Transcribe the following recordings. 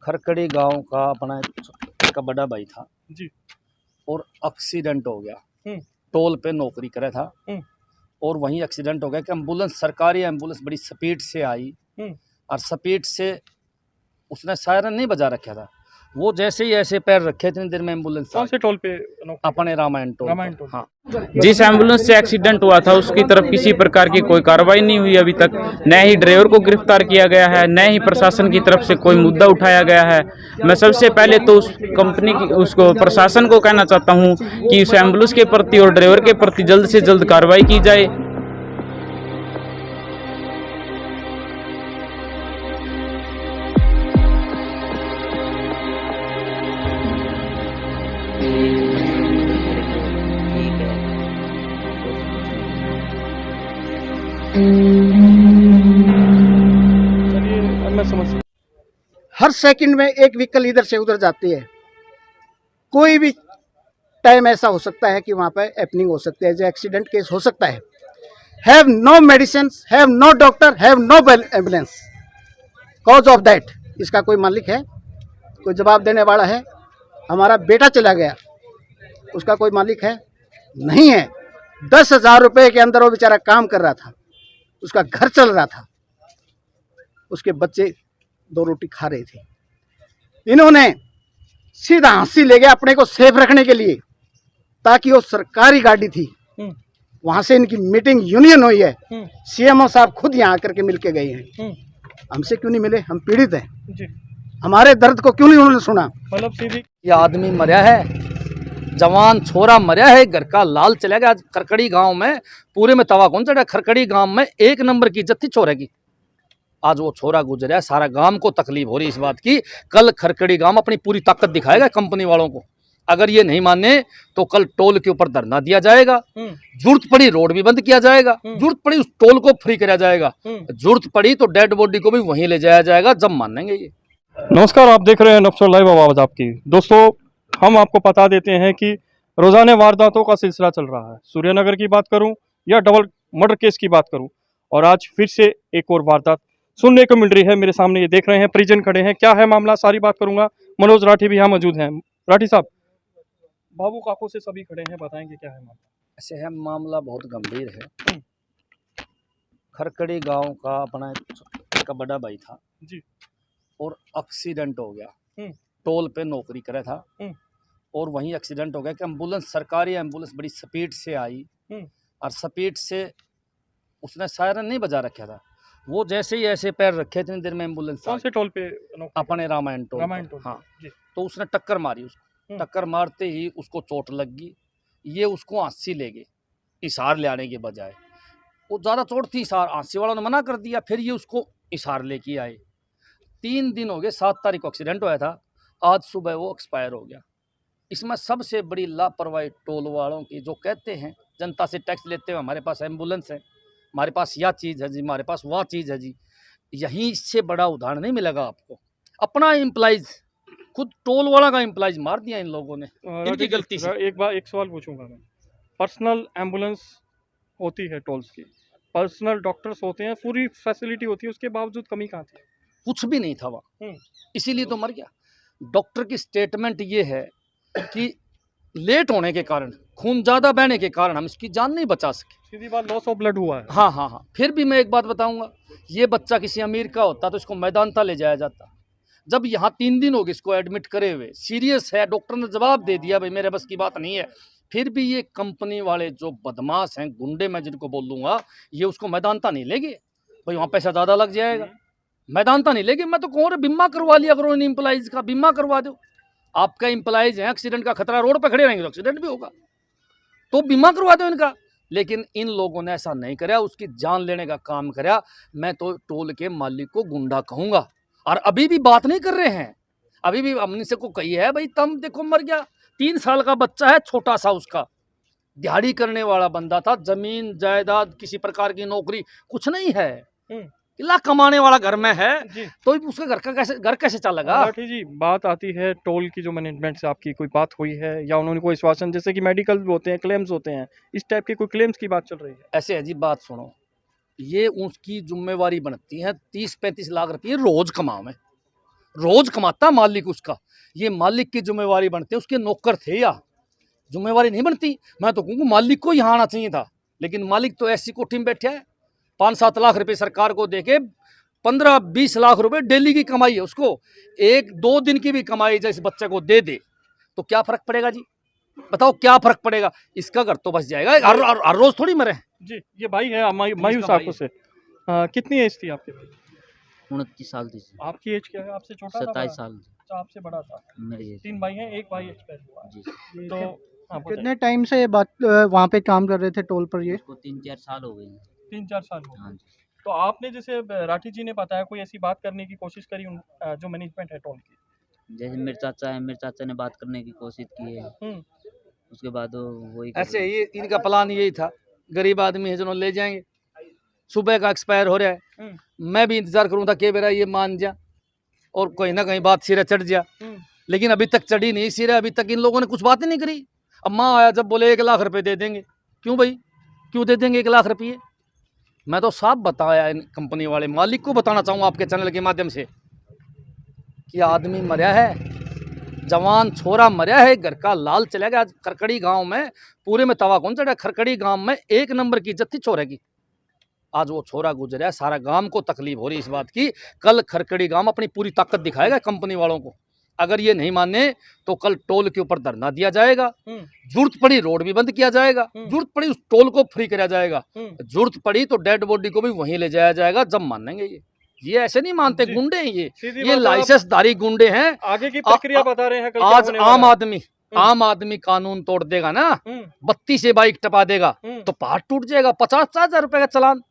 खरकड़ी गांव का अपना एक बड़ा भाई था जी। और एक्सीडेंट हो गया। हम्म। टोल पे नौकरी करे था हम्म। और वहीं एक्सीडेंट हो गया कि एम्बुलेंस, सरकारी एम्बुलेंस बड़ी स्पीड से आई और स्पीड से उसने सायरन नहीं बजा रखा था। वो जैसे ही ऐसे पैर रखे इतनी देर में एम्बुलेंस कौन से टोल पे? अपने रामायण टोल टोल। हाँ। जिस एम्बुलेंस से एक्सीडेंट हुआ था उसकी तरफ किसी प्रकार की कोई कार्रवाई नहीं हुई अभी तक। न ही ड्राइवर को गिरफ्तार किया गया है, न ही प्रशासन की तरफ से कोई मुद्दा उठाया गया है। मैं सबसे पहले तो उस कंपनी की, उसको प्रशासन को कहना चाहता हूं कि उस एम्बुलेंस के प्रति और ड्राइवर के प्रति जल्द से जल्द कार्रवाई की जाए। चलिए अब मैं समझ। हर सेकंड में एक व्हीकल इधर से उधर जाती है। कोई भी टाइम ऐसा हो सकता है कि वहाँ पे हैपनिंग हो सकती है, जो एक्सीडेंट केस हो सकता है। Have no medicine, have no doctor, have no ambulance. Cause of that इसका कोई मालिक है, कोई जवाब देने वाला है? हमारा बेटा चला गया, उसका कोई मालिक है? नहीं है। 10,000 रुपये के अंदर वो बेचारा काम कर रहा था, उसका घर चल रहा था, उसके बच्चे 2 रोटी खा रहे थे। इन्होंने सीधा हंसी ले गया अपने को सेफ रखने के लिए, ताकि वो सरकारी गाड़ी थी, वहां से इनकी मीटिंग यूनियन हुई है। सीएमओ साहब खुद यहाँ आकर के मिल के गए हैं। हमसे क्यों नहीं मिले? हम पीड़ित हैं जी। हमारे दर्द को क्यों नहीं उन्होंने सुना? मतलब सीधी ये आदमी मरा है, जवान छोरा मरा है, घर का लाल चला गया। आज खरकड़ी गांव में पूरे में तवा कौन चढ़ा? खरकड़ी गांव में 1 नंबर की इज्जत थी छोरे की। आज वो छोरा गुजरा है, सारा गांव को तकलीफ हो रही इस बात की। कल खरकड़ी गांव अपनी पूरी ताकत दिखाएगा कंपनी वालों को। अगर ये नहीं माने तो कल टोल के ऊपर धरना दिया जाएगा, जरूरत पड़ी रोड भी बंद किया जाएगा, जरूरत पड़ी उस टोल को फ्री कराया जाएगा, जरूरत पड़ी तो डेड बॉडी को भी वहीं ले जाया जाएगा जब मानेंगे ये। नमस्कार, आप देख रहे हैं नफ्सर लाइव आवाज़ आपकी। दोस्तों, हम आपको बता देते हैं कि रोजाना वारदातों का सिलसिला चल रहा है। सूर्यनगर की बात करूं या डबल मर्डर केस की बात करूं, और आज फिर से एक और वारदात सुनने को मिल रही है। मेरे सामने ये देख रहे हैं, परिजन खड़े हैं। क्या है मामला, सारी बात करूंगा। मनोज राठी भी यहाँ मौजूद हैं। राठी साहब, बाबू काकू से सभी खड़े हैं, बताएंगे क्या है मामला। ऐसे है, मामला बहुत गंभीर है। खरकड़ी गांव का अपना एक बड़ा भाई था जी। और एक्सीडेंट हो गया। टोल पे नौकरी करे था और वहीं एक्सीडेंट हो गया कि एम्बुलेंस, सरकारी एम्बुलेंस बड़ी स्पीड से आई और स्पीड से उसने सायरन नहीं बजा रखा था। वो जैसे ही ऐसे पैर रखे इतनी देर में एम्बुलेंस कौन से टोल पे? अपने रामायण टोल हाँ। तो उसने टक्कर मारी उसको। टक्कर मारते ही उसको चोट लग गई। ये उसको आंसी ले गए इसार ले आने के बजाय। वो ज़्यादा चोट थी, इसार आंसी वालों ने मना कर दिया। फिर ये उसको इसार लेके आए। 3 दिन हो गए, 7 तारीख को एक्सीडेंट हुआ था, आज सुबह वो एक्सपायर हो गया। इसमें सबसे बड़ी लापरवाही टोल वालों की, जो कहते हैं जनता से टैक्स लेते हुए हमारे पास एम्बुलेंस है, हमारे पास यह चीज़ है जी, हमारे पास वह चीज़ है जी। यहीं इससे बड़ा उदाहरण नहीं मिलेगा आपको। अपना एम्प्लॉइज, खुद टोल वाला का एम्प्लॉइज मार दिया इन लोगों ने, इनकी गलती से। एक सवाल पूछूंगा मैं। पर्सनल एम्बुलेंस होती है टोल्स की, पर्सनल डॉक्टर्स होते हैं, पूरी फैसिलिटी होती है, उसके बावजूद कमी कहाँ थी? कुछ भी नहीं था वहाँ, इसीलिए तो मर गया। डॉक्टर की स्टेटमेंट ये है कि लेट होने के कारण, खून ज़्यादा बहने के कारण हम इसकी जान नहीं बचा सके। सीधी बात, लॉस ऑफ ब्लड हुआ है। हाँ। फिर भी मैं एक बात बताऊंगा, ये बच्चा किसी अमीर का होता तो इसको मैदानता ले जाया जाता। जब यहाँ 3 दिन हो गए इसको एडमिट करे हुए, सीरियस है, डॉक्टर ने जवाब दे दिया भाई मेरे बस की बात नहीं है, फिर भी ये कंपनी वाले जो बदमाश हैं, गुंडे मैं जिनको बोल दूंगा, ये उसको मैदानता नहीं लेंगे भाई, वहाँ पैसा ज़्यादा लग जाएगा, मैदानता नहीं लेंगे। मैं तो कहूँ बीमा करवा लिया करो इन एम्प्लॉइज का, बीमा करवा दो। आपका एम्प्लॉइज है, एक्सीडेंट का खतरा, रोड पर खड़े रहेंगे तो एक्सीडेंट भी होगा, तो बीमा करवा दो इनका। लेकिन इन लोगों ने ऐसा नहीं कराया, उसकी जान लेने का काम कराया। मैं तो टोल के मालिक को गुंडा कहूँगा। और अभी भी बात नहीं कर रहे हैं, अभी भी हमने से को कही है भाई तुम देखो मर गया, 3 साल का बच्चा है छोटा सा, उसका दिहाड़ी करने वाला बंदा था, जमीन जायदाद किसी प्रकार की नौकरी कुछ नहीं है, किला कमाने वाला घर में है, तो उसका घर कैसे चलेगा? राठी जी, बात आती है टोल की, जो मैनेजमेंट से आपकी कोई बात हुई है या उन्होंने कोई आश्वासन, जैसे कि मेडिकल होते हैं, क्लेम्स होते हैं, इस टाइप के कोई क्लेम्स की बात चल रही है? ऐसे है जी, बात सुनो, ये उसकी जिम्मेवारी बनती है, 30-35 लाख रुपये रोज कमाओ में, रोज कमाता मालिक उसका, ये मालिक की जिम्मेवारी बनती है, उसके नौकर थे या जिम्मेवारी नहीं बनती। मैं तो कहूँगा मालिक को यहाँ आना चाहिए था, लेकिन मालिक तो ऐसी कोठी में बैठा है, 5-7 लाख रुपए सरकार को देके 15-20 लाख रुपए डेली की कमाई है उसको, 1-2 दिन की भी कमाई जैसे बच्चे को दे दे तो क्या फर्क पड़ेगा जी, बताओ क्या फर्क पड़ेगा। इसका घर तो बस जाएगा, हर रोज थोड़ी मरे। जी, ये भाई है मायूस आंखों से। कितनी एज थी आपके? 29 साल थी। आपकी एज क्या है? आपसे छोटा था? 27 साल अच्छा, आपसे बड़ा था। मेरे जैसे। 3 भाई हैं, एक भाई एक्सपायर हुआ है। जी। तो हाँ, बताइए। कितने टाइम से बात वहाँ पे काम कर रहे थे टोल पर ये? उसको 3-4 साल हो गए हैं। 3-4 साल हो गए। हाँ जी। तो आपने जैसे राठी जी ने बताया, कोई ऐसी बात करने की कोशिश करी जो मैनेजमेंट है टोल की? जैसे मेरे चाचा है, मेरे चाचा ने बात करने की कोशिश की है, उसके बाद वही ऐसे ये इनका प्लान यही था, गरीब आदमी है जिन्होंने ले जाएंगे, सुबह का एक्सपायर हो रहा है, मैं भी इंतजार करूँ था कि मेरा ये मान जा और कहीं ना कहीं बात सिरे चढ़ जा, लेकिन अभी तक चढ़ी नहीं सिरे, अभी तक इन लोगों ने कुछ बात ही नहीं करी। अब माँ आया जब बोले 1 लाख रुपए दे देंगे, क्यों भाई क्यों दे देंगे 1 लाख रुपये? मैं तो साफ बताया इन कंपनी वाले मालिक को बताना चाहूँगा आपके चैनल के माध्यम से कि आदमी मरा है, जवान छोरा मरा है, घर का लाल चला गया। आज खरकड़ी गांव में पूरे में तवा कौन चढ़ा, खरकड़ी गांव में 1 नंबर की इज्जत थी छोरे की, आज वो छोरा गुजरा है, सारा गांव को तकलीफ हो रही इस बात की। कल खरकड़ी गांव अपनी पूरी ताकत दिखाएगा कंपनी वालों को, अगर ये नहीं माने तो कल टोल के ऊपर धरना दिया जाएगा, जरूरत पड़ी रोड भी बंद किया जाएगा, जरूरत पड़ी उस टोल को फ्री कराया जाएगा, जरूरत पड़ी तो डेड बॉडी को भी वहीं ले जाया जाएगा जब मानेंगे। ये ऐसे नहीं मानते, गुंडे हैं ये लाइसेंसधारी गुंडे हैं। आगे की प्रक्रिया बता रहे हैं। कल आज आम आदमी कानून तोड़ देगा ना, 32 से बाइक टपा देगा तो पहाड़ टूट जाएगा, 50,000 रुपए का चलान,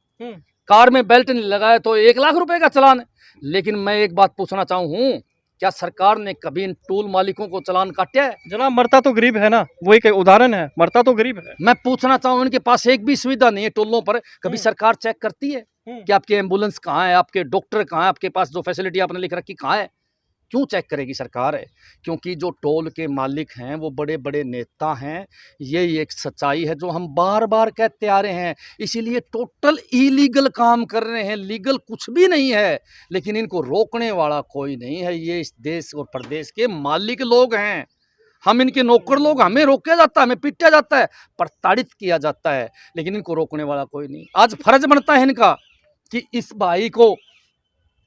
कार में बेल्ट नहीं लगाया तो 1 लाख रुपए का चलान। लेकिन मैं एक बात पूछना चाहूँ, क्या सरकार ने कभी इन टोल मालिकों को चलान काटा है? जनाब, मरता तो गरीब है ना, वो एक उदाहरण है, मरता तो गरीब है। मैं पूछना चाहूँ, इनके पास एक भी सुविधा नहीं है टोलों पर, कभी सरकार चेक करती है कि आपके एम्बुलेंस कहाँ है, आपके डॉक्टर कहाँ है, आपके पास जो फैसिलिटी आपने लिख रखी कहाँ है? क्यों चेक करेगी सरकार? है क्योंकि जो टोल के मालिक हैं वो बड़े बड़े नेता हैं, ये एक सच्चाई है जो हम बार बार कहते आ रहे हैं। इसीलिए टोटल इलीगल काम कर रहे हैं, लीगल कुछ भी नहीं है, लेकिन इनको रोकने वाला कोई नहीं है। ये इस देश और प्रदेश के मालिक लोग हैं, हम इनके नौकर लोग, हमें रोका जाता है, हमें पीटा जाता है, प्रताड़ित किया जाता है, लेकिन इनको रोकने वाला कोई नहीं। आज फर्ज बनता है इनका कि इस भाई को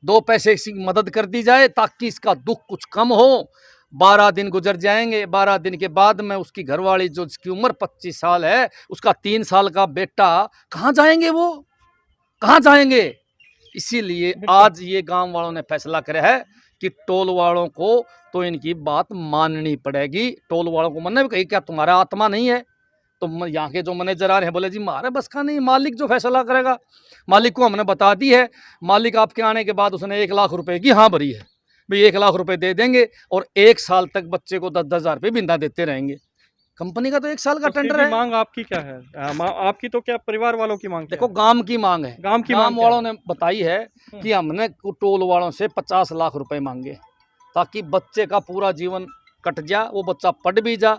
2 पैसे की मदद कर दी जाए ताकि इसका दुख कुछ कम हो। 12 दिन गुजर जाएंगे, 12 दिन के बाद में उसकी घरवाली जो जिसकी उम्र 25 साल है, उसका 3 साल का बेटा कहाँ जाएंगे, वो कहाँ जाएंगे? इसीलिए आज ये गांव वालों ने फैसला करा है कि टोल वालों को तो इनकी बात माननी पड़ेगी। टोल वालों को मैंने भी कही, क्या तुम्हारा आत्मा नहीं है? तो यहाँ के जो मैनेजर आ रहे हैं बोले जी हमारे बस का नहीं, मालिक जो फैसला करेगा। मालिक को हमने बता दी है, मालिक आपके आने के बाद उसने 1 लाख रुपए की हाँ भरी है, भाई 1 लाख रुपए दे देंगे और 1 साल तक बच्चे को 10-10 हज़ार रुपये बिंदा देते रहेंगे। कंपनी का तो 1 साल का टेंडर है। मांग आपकी क्या है? आपकी तो क्या परिवार वालों की मांग? देखो गांव की मांग है, गांव वालों ने बताई है कि हमने टोल वालों से 50 लाख रुपए मांगे ताकि बच्चे का पूरा जीवन कट जा, वो बच्चा पढ़ भी जा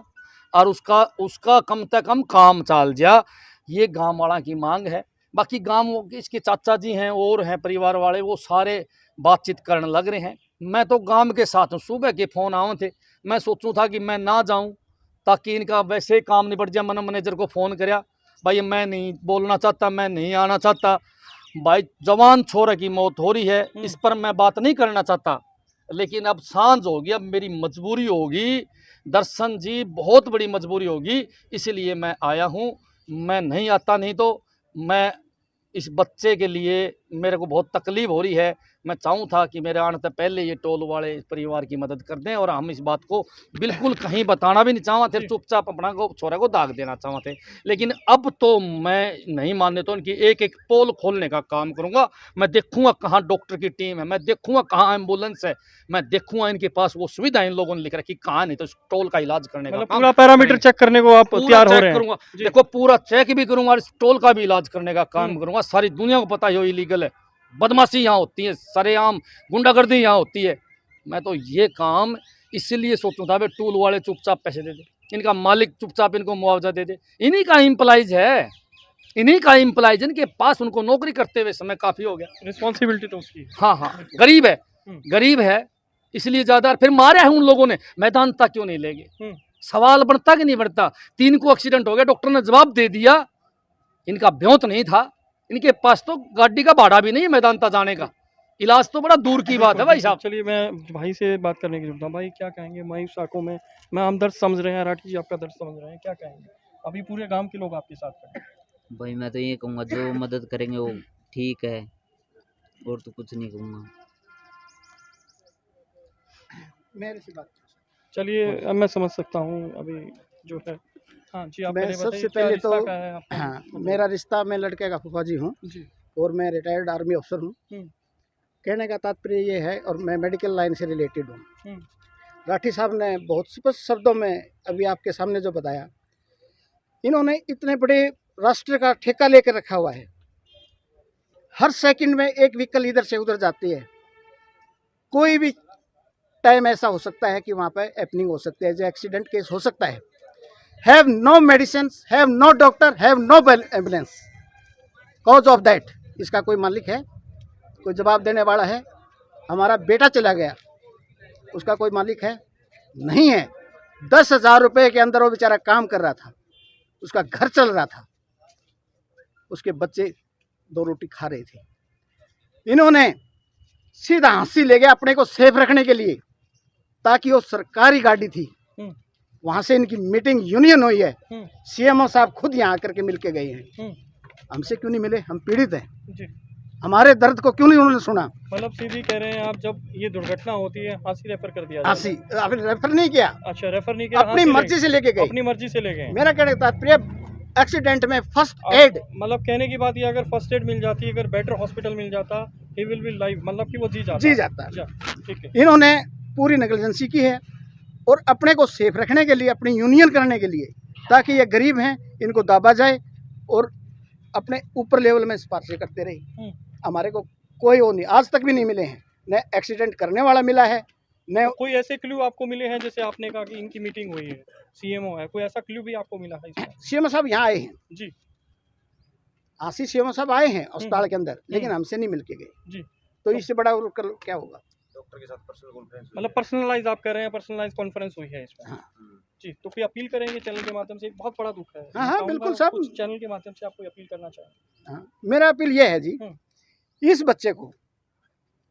और उसका कम से कम काम चल जा। ये गांव वाला की मांग है। बाकी गांव इसके चाचा जी हैं और हैं परिवार वाले, वो सारे बातचीत करने लग रहे हैं। मैं तो गांव के साथ हूँ, सुबह के फ़ोन आए थे, मैं सोचूं था कि मैं ना जाऊं ताकि इनका वैसे काम निपट जाए। मैंने मैनेजर को फ़ोन कराया, भाई मैं नहीं बोलना चाहता, मैं नहीं आना चाहता, भाई जवान छोरे की मौत हो रही है, इस पर मैं बात नहीं करना चाहता, लेकिन अब सांझ होगी, अब मेरी मजबूरी होगी दर्शन जी, बहुत बड़ी मजबूरी होगी, इसलिए मैं आया हूँ। मैं नहीं आता, नहीं तो मैं इस बच्चे के लिए मेरे को बहुत तकलीफ़ हो रही है। मैं चाहूँ था कि मेरे आने से पहले ये टोल वाले इस परिवार की मदद कर दें और हम इस बात को बिल्कुल कहीं बताना भी नहीं चाहते, चुपचाप अपना को छोरा को दाग देना चाहते। लेकिन अब तो मैं नहीं मानने तो इनकी एक एक पोल खोलने का काम करूँगा। मैं देखूँगा कहाँ डॉक्टर की टीम है, मैं देखूँगा कहाँ एम्बुलेंस है, मैं देखूँगा इनके पास वो सुविधा इन लोगों ने लिख रखी कहाँ, नहीं तो इस टोल का इलाज करने का पूरा पैरामीटर चेक करने को आप तैयार हो रहे हैं? देखो पूरा चेक भी करूँगा और इस टोल का भी इलाज करने का काम करूँगा। सारी दुनिया को पता है इलीगल है, बदमाशी यहाँ होती है, सरेआम गुंडागर्दी यहाँ होती है। मैं तो ये काम इसलिए सोचूं था, भाई टोल वाले चुपचाप पैसे दे दे, इनका मालिक चुपचाप इनको मुआवजा दे दे, इन्हीं का एम्प्लॉइज है, इन्हीं का एम्प्लॉइज, इनके पास उनको नौकरी करते हुए समय काफ़ी हो गया। रिस्पॉन्सिबिलिटी तो उसकी। हाँ, गरीब है, गरीब है, इसलिए ज़्यादा। फिर मारे हैं उन लोगों ने, मैदान तक क्यों नहीं ले गए? सवाल बनता कि नहीं बनता? 3 को एक्सीडेंट हो गया, डॉक्टर ने जवाब दे दिया, इनका ब्योंत नहीं था, इनके पास तो गाड़ी का भाड़ा भी नहीं है मैदान तक जाने का, इलाज तो बड़ा दूर की बात है भाई साहब। चलिए मैं भाई से बात करने की जरूरत है। भाई क्या कहेंगे? मायूस आंखों में मैं हम दर्द समझ रहे हैं, राठी जी आपका दर्द समझ रहे हैं, क्या कहेंगे? अभी पूरे गांव के लोग आपके साथ खड़े हैं। भाई मैं तो ये कहूँगा जो मदद करेंगे वो ठीक है, और तो कुछ नहीं कहूँगा। मेरे से बात चलिए अब मैं समझ सकता हूँ अभी जो है। हाँ जी, आप मैं पहले बताइए, सबसे क्या पहले रिश्ता तो क्या है आपका? हाँ, मेरा रिश्ता, मैं लड़के का फूफा जी हूँ जी। और मैं रिटायर्ड आर्मी अफसर हूँ। कहने का तात्पर्य ये है, और मैं मेडिकल लाइन से रिलेटेड हूँ। राठी साहब ने बहुत स्पष्ट शब्दों में अभी आपके सामने जो बताया, इन्होंने इतने बड़े राष्ट्र का ठेका लेकर रखा हुआ है, हर सेकंड में एक व्हीकल इधर से उधर जाती है, कोई भी टाइम ऐसा हो सकता है कि वहाँ पे हैपनिंग हो सकती है, जो एक्सीडेंट केस हो सकता है। Have no medicine, have no doctor, have no ambulance, cause of that. इसका कोई मालिक है, कोई जवाब देने वाला है? हमारा बेटा चला गया, उसका कोई मालिक है? नहीं है। 10,000 रुपये के अंदर वो बेचारा काम कर रहा था, उसका घर चल रहा था, उसके बच्चे 2 रोटी खा रहे थे। इन्होंने सीधा हंसी ले गया अपने को सेफ रखने के लिए, ताकि वो सरकारी गाड़ी थी, वहां से इनकी मीटिंग यूनियन हुई है, सीएमओ साहब खुद यहाँ आकर के मिल के गए हैं। हमसे क्यों नहीं मिले? हम पीड़ित हैं जी। हमारे दर्द को क्यों नहीं उन्होंने सुना? मतलब सीधी कह रहे हैं आप, जब ये दुर्घटना होती है हांसी रेफर कर दिया हाँसी आपने रेफर नहीं किया, अच्छा रेफर नहीं किया, अपनी हाँसी मर्जी से लेके गए। अपनी मर्जी से ले गए। मेरा कहने का तात्पर्य, एक्सीडेंट में फर्स्ट एड, मतलब कहने की बात ये, अगर फर्स्ट एड मिल जाती, अगर बेटर हॉस्पिटल मिल जाता, ही विल बी लाइव, मतलब कि वो जी जाता। है। ठीक है। इन्होंने पूरी नेग्लिजेंसी की है, और अपने को सेफ रखने के लिए, अपनी यूनियन करने के लिए, ताकि ये गरीब हैं इनको दाबा जाए और अपने ऊपर लेवल में सिफारिशें करते रहे। हमारे को कोई वो नहीं, आज तक भी नहीं मिले हैं, न एक्सीडेंट करने वाला मिला है, न कोई ऐसे क्लू आपको मिले हैं? जैसे आपने कहा कि इनकी मीटिंग हुई है, सीएमओ है, कोई ऐसा क्लू भी आपको मिला है इसमें? सीएमओ साहब यहाँ आए हैं जी। आशीष सीएमओ साहब आए हैं अस्पताल के अंदर, लेकिन हमसे नहीं मिल के गए जी। तो इससे बड़ा और क्या होगा? डॉक्टर के साथ पर्सनल कॉन्फ्रेंस, मतलब पर्सनलाइज आप कह रहे हैं, पर्सनलाइज कॉन्फ्रेंस हुई है इसमें। हाँ। जी, तो कोई अपील करेंगे चैनल के माध्यम से? एक बहुत बड़ा दुख है। हाँ, चाहूंगा बिल्कुल साहब। कुछ चैनल के माध्यम से आपको अपील करना चाहें। हाँ, मेरा अपील ये है जी, इस बच्चे को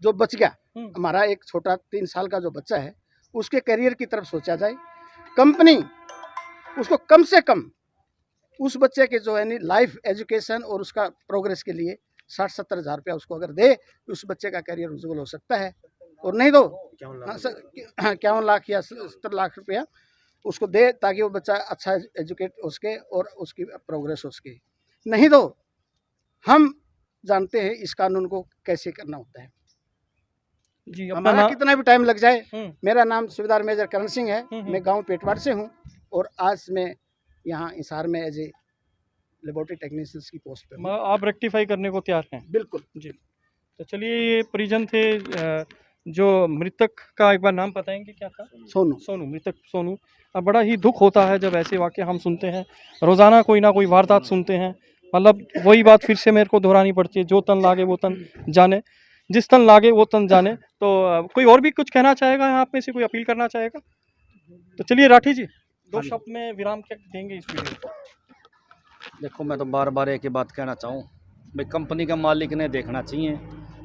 जो बच गया, हमारा एक छोटा 3 साल का जो बच्चा है, उसके करियर की तरफ सोचा जाए। कंपनी उसको कम से कम उस बच्चे के जो है लाइफ एजुकेशन और उसका प्रोग्रेस के लिए 60-70 हज़ार रुपया उसको अगर दे, उस बच्चे का करियर उज्जवल हो सकता है। और नहीं तो 51 लाख या 70 लाख रुपया उसको दे, ताकि वो बच्चा अच्छा एजुकेट हो सके और उसकी प्रोग्रेस हो सके। नहीं तो हम जानते हैं इस कानून को कैसे करना होता है। जी, हमारा कितना भी टाइम लग जाए। मेरा नाम सूबेदार मेजर करण सिंह है, मैं गांव पेटवाड़ से हूं, और आज मैं यहाँ हिसार में एज ए लेबोरेटरी टेक्नीशियन की पोस्ट पे हूं। आप रेक्टिफाई करने को तैयार हैं? बिल्कुल जी। तो चलिए, ये परिजन थे जो मृतक का एक बार नाम बताएंगे क्या था? सोनू, मृतक सोनू। बड़ा ही दुख होता है जब ऐसे वाक़े हम सुनते हैं, रोज़ाना कोई ना कोई वारदात सुनते हैं। मतलब वही बात फिर से मेरे को दोहरानी पड़ती है, जो तन लागे वो तन जाने, जिस तन लागे वो तन जाने। तो कोई और भी कुछ कहना चाहेगा यहाँ पे से, कोई अपील करना चाहेगा? तो चलिए राठी जी, 2 शब्द में विराम क्या देंगे इस वीडियो को? देखो, मैं तो बार बार एक ही बात कहना चाहूँ भाई, कंपनी का मालिक ने देखना चाहिए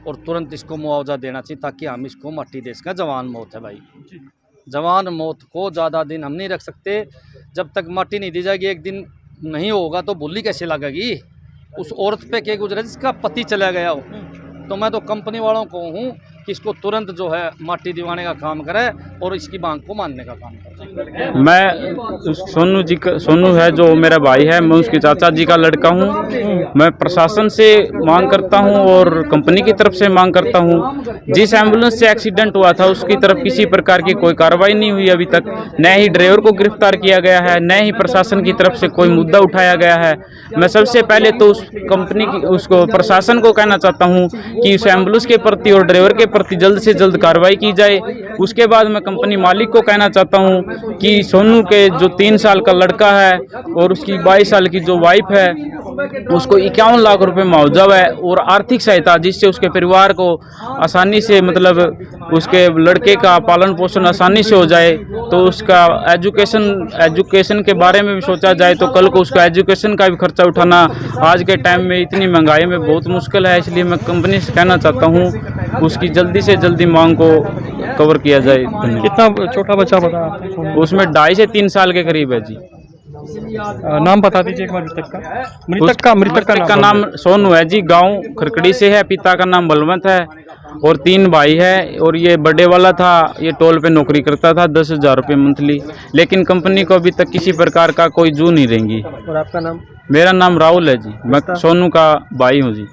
और तुरंत इसको मुआवजा देना चाहिए, ताकि हम इसको मट्टी दे सकें। जवान मौत है भाई, जवान मौत को ज़्यादा दिन हम नहीं रख सकते। जब तक मट्टी नहीं दी जाएगी, एक दिन नहीं होगा तो बोली कैसे लगेगी उस औरत पे के गुजरे जिसका पति चला गया हो। तो मैं तो कंपनी वालों को हूँ कि इसको तुरंत जो है माटी दिवाने का काम करे और इसकी मांग को मानने का काम करे। मैं सोनू है जो मेरा भाई है, मैं उसके चाचा जी का लड़का हूँ। मैं प्रशासन से मांग करता हूँ और कंपनी की तरफ से मांग करता हूँ, जिस एम्बुलेंस से एक्सीडेंट हुआ था उसकी तरफ किसी प्रकार की कोई कार्रवाई नहीं हुई अभी तक। न ही ड्राइवर को गिरफ्तार किया गया है, न ही प्रशासन की तरफ से कोई मुद्दा उठाया गया है। मैं सबसे पहले तो उस कंपनी की उसको प्रशासन को कहना चाहता हूँ कि उस एम्बुलेंस के प्रति और ड्राइवर के प्रति जल्द से जल्द कार्रवाई की जाए। उसके बाद मैं कंपनी मालिक को कहना चाहता हूँ कि सोनू के जो 3 साल का लड़का है और उसकी 22 साल की जो वाइफ है, उसको 51 लाख रुपए मुआवजा है और आर्थिक सहायता जिससे उसके परिवार को आसानी से मतलब उसके लड़के का पालन पोषण आसानी से हो जाए, तो उसका एजुकेशन के बारे में भी सोचा जाए, तो कल को उसका एजुकेशन का भी खर्चा उठाना आज के टाइम में इतनी महंगाई में बहुत मुश्किल है। इसलिए मैं कंपनी से कहना चाहता हूँ उसकी जल्दी से जल्दी मांग को कवर किया जाए। धन्यवाद। कितना छोटा बच्चा बताया? उसमें 2.5 से 3 साल के करीब है जी। नाम बता दीजिए एक बार मृतक का नाम सोनू है जी, गांव खरकड़ी से है। पिता का नाम बलवंत है और 3 भाई है। और ये बड़े वाला था, ये टोल पे नौकरी करता था, 10,000 रुपये मंथली, लेकिन कंपनी को अभी तक किसी प्रकार का कोई जू नहीं रहेंगी। और आपका नाम? मेरा नाम राहुल है जी, मैं सोनू का भाई हूँ जी।